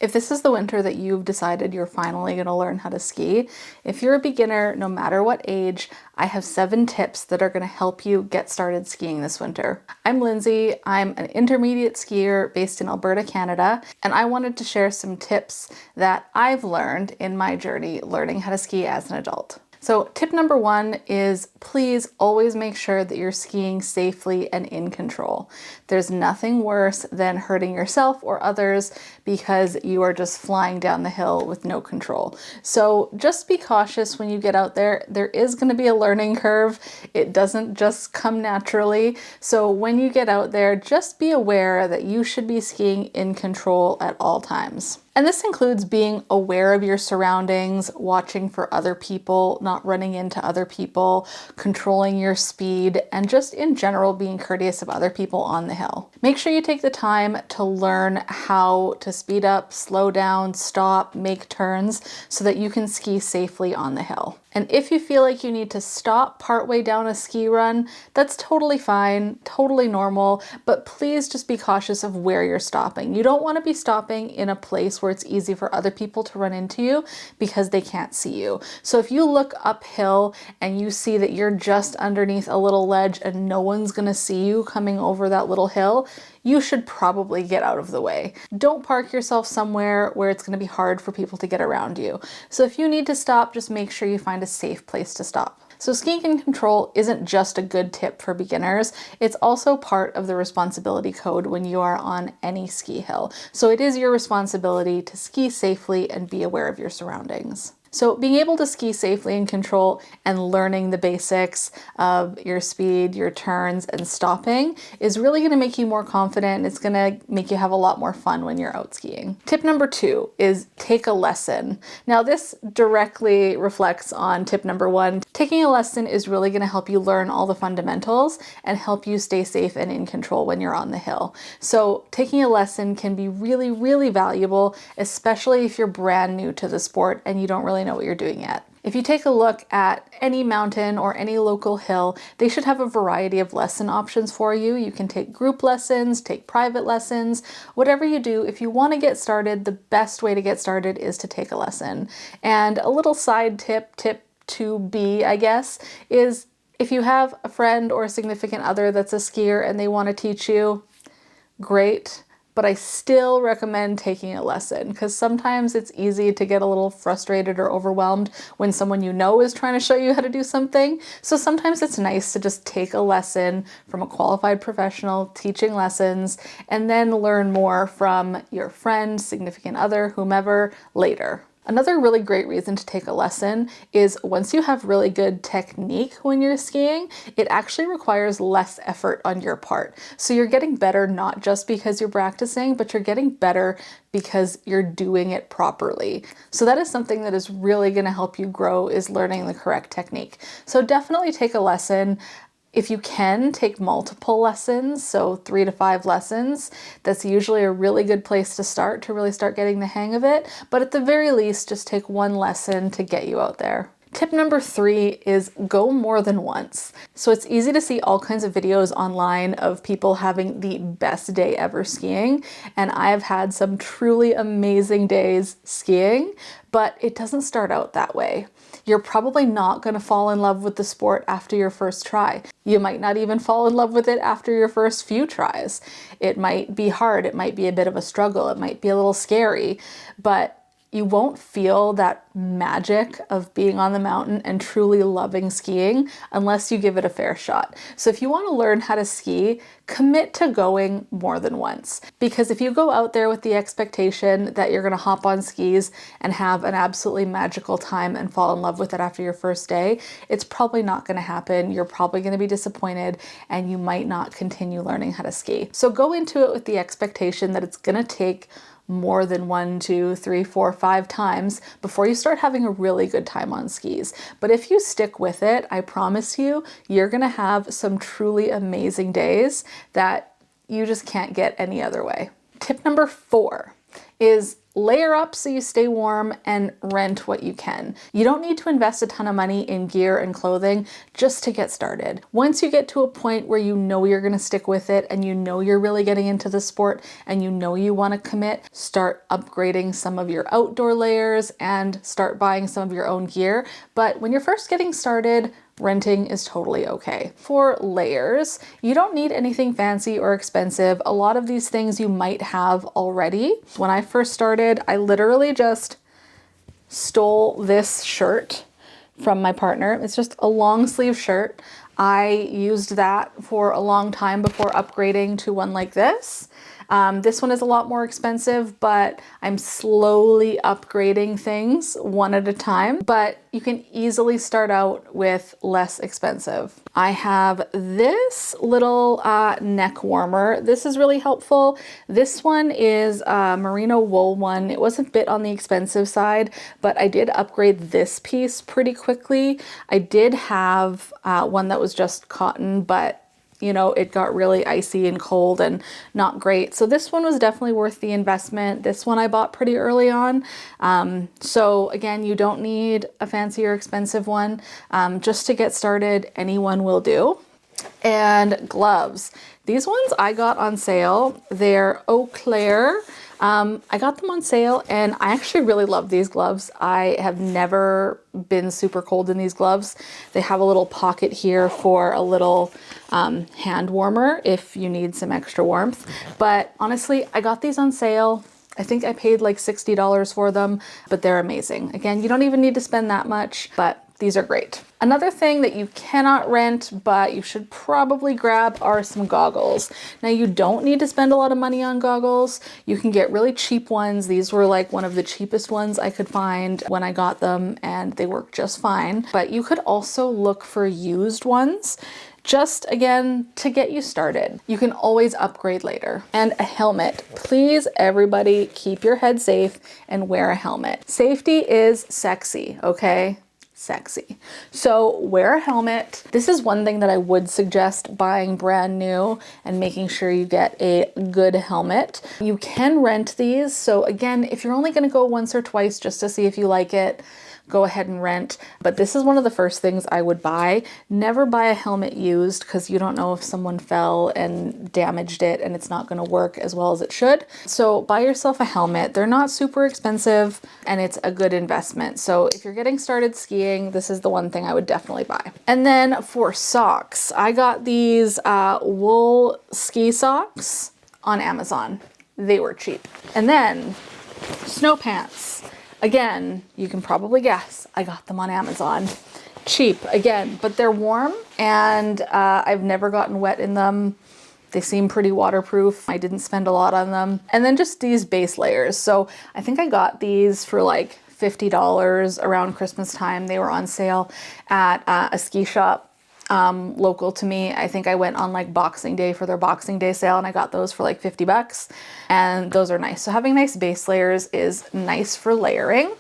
If this is the winter that you've decided you're finally going to learn how to ski, if you're a beginner, no matter what age, I have 7 tips that are going to help you get started skiing this winter. I'm Lindsay. I'm an intermediate skier based in Alberta, Canada, and I wanted to share some tips that I've learned in my journey learning how to ski as an adult. So tip number 1 is please always make sure that you're skiing safely and in control. There's nothing worse than hurting yourself or others because you are just flying down the hill with no control. So just be cautious when you get out there. There is going to be a learning curve. It doesn't just come naturally. So when you get out there, just be aware that you should be skiing in control at all times. And this includes being aware of your surroundings, watching for other people, not running into other people, controlling your speed, and just in general being courteous of other people on the hill. Make sure you take the time to learn how to speed up, slow down, stop, make turns so that you can ski safely on the hill. And if you feel like you need to stop partway down a ski run, that's totally fine, totally normal, but please just be cautious of where you're stopping. You don't want to be stopping in a place where it's easy for other people to run into you because they can't see you. So if you look uphill and you see that you're just underneath a little ledge and no one's going to see you coming over that little hill, you should probably get out of the way. Don't park yourself somewhere where it's going to be hard for people to get around you. So if you need to stop, just make sure you find a safe place to stop. So skiing in control isn't just a good tip for beginners, it's also part of the responsibility code when you are on any ski hill. So it is your responsibility to ski safely and be aware of your surroundings. So being able to ski safely in control and learning the basics of your speed, your turns, and stopping is really going to make you more confident. It's going to make you have a lot more fun when you're out skiing. Tip number 2 is take a lesson. Now this directly reflects on tip number 1. Taking a lesson is really going to help you learn all the fundamentals and help you stay safe and in control when you're on the hill. So taking a lesson can be really, really valuable, especially if you're brand new to the sport and you don't really know what you're doing yet. If you take a look at any mountain or any local hill, they should have a variety of lesson options for you. You can take group lessons, take private lessons, whatever you do. If you want to get started, the best way to get started is to take a lesson. And a little side tip 2B, I guess, is if you have a friend or a significant other that's a skier and they want to teach you, great. But I still recommend taking a lesson because sometimes it's easy to get a little frustrated or overwhelmed when someone you know is trying to show you how to do something. So sometimes it's nice to just take a lesson from a qualified professional teaching lessons and then learn more from your friend, significant other, whomever later. Another really great reason to take a lesson is once you have really good technique when you're skiing, it actually requires less effort on your part. So you're getting better not just because you're practicing, but you're getting better because you're doing it properly. So that is something that is really going to help you grow, is learning the correct technique. So definitely take a lesson. If you can, take multiple lessons, so 3 to 5 lessons. That's usually a really good place to start, to really start getting the hang of it. But at the very least, just take one lesson to get you out there. Tip number 3 is go more than once. So it's easy to see all kinds of videos online of people having the best day ever skiing, and I've had some truly amazing days skiing, but it doesn't start out that way. You're probably not going to fall in love with the sport after your first try. You might not even fall in love with it after your first few tries. It might be hard, it might be a bit of a struggle, it might be a little scary, but you won't feel that magic of being on the mountain and truly loving skiing unless you give it a fair shot. So if you want to learn how to ski, commit to going more than once. Because if you go out there with the expectation that you're going to hop on skis and have an absolutely magical time and fall in love with it after your first day, it's probably not going to happen. You're probably going to be disappointed and you might not continue learning how to ski. So go into it with the expectation that it's going to take more than 1, 2, 3, 4, 5 times before you start having a really good time on skis. But if you stick with it, I promise you, you're gonna have some truly amazing days that you just can't get any other way. Tip number 4 is layer up so you stay warm, and rent what you can. You don't need to invest a ton of money in gear and clothing just to get started. Once you get to a point where you know you're going to stick with it and you know you're really getting into the sport and you know you want to commit, start upgrading some of your outdoor layers and start buying some of your own gear. But when you're first getting started, renting is totally okay. For layers, you don't need anything fancy or expensive. A lot of these things you might have already. When I first started, I literally just stole this shirt from my partner. It's just a long sleeve shirt. I used that for a long time before upgrading to one like this. This one is a lot more expensive, but I'm slowly upgrading things one at a time, but you can easily start out with less expensive. I have this little neck warmer. This is really helpful. This one is a merino wool one. It was a bit on the expensive side, but I did upgrade this piece pretty quickly. I did have one that was just cotton, but you know, it got really icy and cold and not great. So this one was definitely worth the investment. This one I bought pretty early on. So again, you don't need a fancy or expensive one. Just to get started, anyone will do. And gloves. These ones I got on sale. They're OUTWEAR. I got them on sale and I actually really love these gloves. I have never been super cold in these gloves. They have a little pocket here for a little hand warmer if you need some extra warmth. But honestly, I got these on sale. I think I paid like $60 for them, but they're amazing. Again, you don't even need to spend that much, but these are great. Another thing that you cannot rent, but you should probably grab are some goggles. Now you don't need to spend a lot of money on goggles. You can get really cheap ones. These were like one of the cheapest ones I could find when I got them and they work just fine. But you could also look for used ones. Just again, to get you started. You can always upgrade later. And a helmet. Please, everybody, keep your head safe and wear a helmet. Safety is sexy, okay? Sexy. So wear a helmet. This is one thing that I would suggest buying brand new and making sure you get a good helmet. You can rent these. So again, if you're only going to go once or twice just to see if you like it, go ahead and rent. But this is one of the first things I would buy. Never buy a helmet used because you don't know if someone fell and damaged it and it's not going to work as well as it should. So buy yourself a helmet. They're not super expensive and it's a good investment. So if you're getting started skiing, this is the one thing I would definitely buy. And then for socks, I got these wool ski socks on Amazon. They were cheap. And then snow pants. Again, you can probably guess, I got them on Amazon. Cheap, again, but they're warm and I've never gotten wet in them. They seem pretty waterproof. I didn't spend a lot on them. And then just these base layers. So I think I got these for like $50 around Christmas time. They were on sale at a ski shop local to me. I think I went on like Boxing Day for their Boxing Day sale and I got those for like 50 bucks and those are nice. So having nice base layers is nice for layering.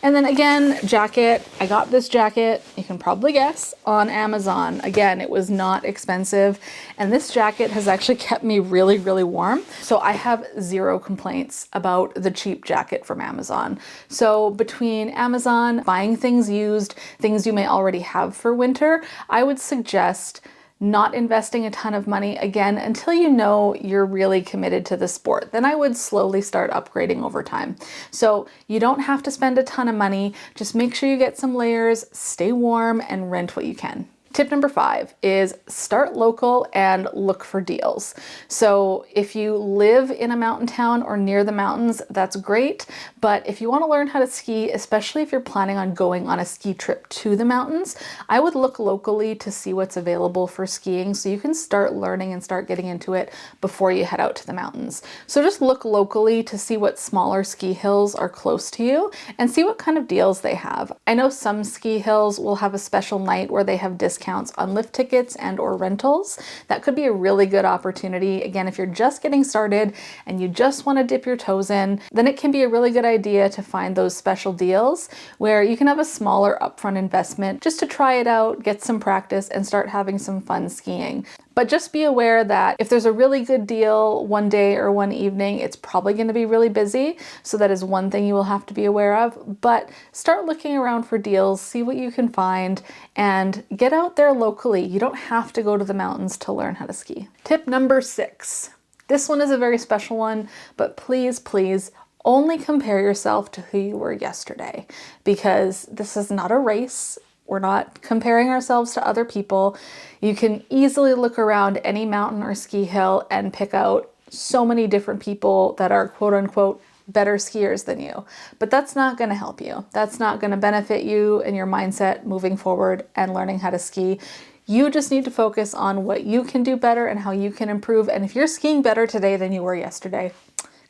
And then again, jacket. I got this jacket, you can probably guess, on Amazon. Again, it was not expensive and this jacket has actually kept me really, really warm. So I have zero complaints about the cheap jacket from Amazon. So between Amazon, buying things used, things you may already have for winter, I would suggest not investing a ton of money again until you know you're really committed to the sport. Then I would slowly start upgrading over time. So you don't have to spend a ton of money. Just make sure you get some layers, stay warm, and rent what you can. Tip number 5 is start local and look for deals. So if you live in a mountain town or near the mountains, that's great. But if you want to learn how to ski, especially if you're planning on going on a ski trip to the mountains, I would look locally to see what's available for skiing so you can start learning and start getting into it before you head out to the mountains. So just look locally to see what smaller ski hills are close to you and see what kind of deals they have. I know some ski hills will have a special night where they have discounts on lift tickets and or rentals. That could be a really good opportunity. Again, if you're just getting started and you just want to dip your toes in, then it can be a really good idea to find those special deals where you can have a smaller upfront investment just to try it out, get some practice, and start having some fun skiing. But just be aware that if there's a really good deal one day or one evening, it's probably going to be really busy. So that is one thing you will have to be aware of. But start looking around for deals, see what you can find, and get out there locally. You don't have to go to the mountains to learn how to ski. Tip number 6. This one is a very special one, but please, please, only compare yourself to who you were yesterday, because this is not a race. We're not comparing ourselves to other people. You can easily look around any mountain or ski hill and pick out so many different people that are quote unquote better skiers than you. But that's not going to help you. That's not going to benefit you and your mindset moving forward and learning how to ski. You just need to focus on what you can do better and how you can improve. And if you're skiing better today than you were yesterday,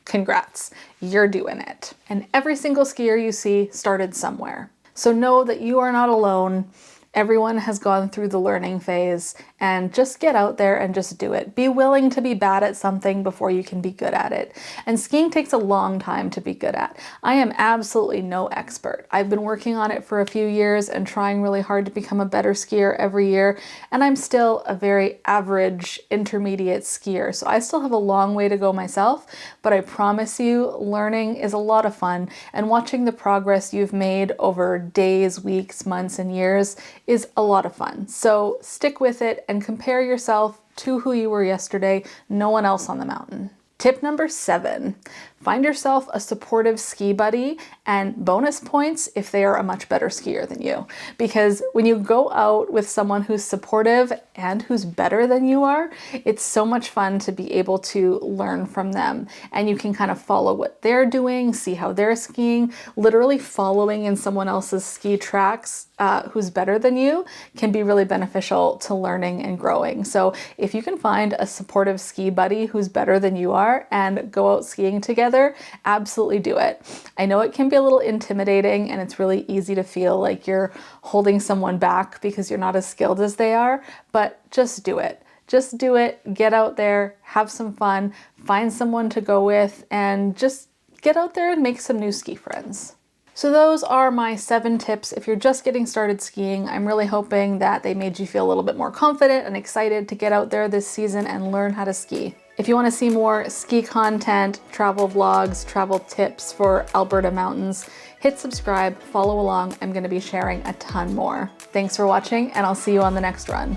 congrats, you're doing it. And every single skier you see started somewhere. So know that you are not alone. Everyone has gone through the learning phase, and just get out there and just do it. Be willing to be bad at something before you can be good at it. And skiing takes a long time to be good at. I am absolutely no expert. I've been working on it for a few years and trying really hard to become a better skier every year, and I'm still a very average intermediate skier. So I still have a long way to go myself, but I promise you, learning is a lot of fun, and watching the progress you've made over days, weeks, months, and years is a lot of fun. So stick with it and compare yourself to who you were yesterday, no one else on the mountain. Tip number 7, find yourself a supportive ski buddy, and bonus points if they are a much better skier than you. Because when you go out with someone who's supportive and who's better than you are, it's so much fun to be able to learn from them. And you can kind of follow what they're doing, see how they're skiing. Literally following in someone else's ski tracks who's better than you can be really beneficial to learning and growing. So if you can find a supportive ski buddy who's better than you are and go out skiing together, absolutely do it. I know it can be a little intimidating, and it's really easy to feel like you're holding someone back because you're not as skilled as they are, but just do it. Just do it, get out there, have some fun, find someone to go with, and just get out there and make some new ski friends. So those are my 7 tips. If you're just getting started skiing, I'm really hoping that they made you feel a little bit more confident and excited to get out there this season and learn how to ski. If you want to see more ski content, travel vlogs, travel tips for Alberta mountains, hit subscribe, follow along. I'm going to be sharing a ton more. Thanks for watching, and I'll see you on the next run.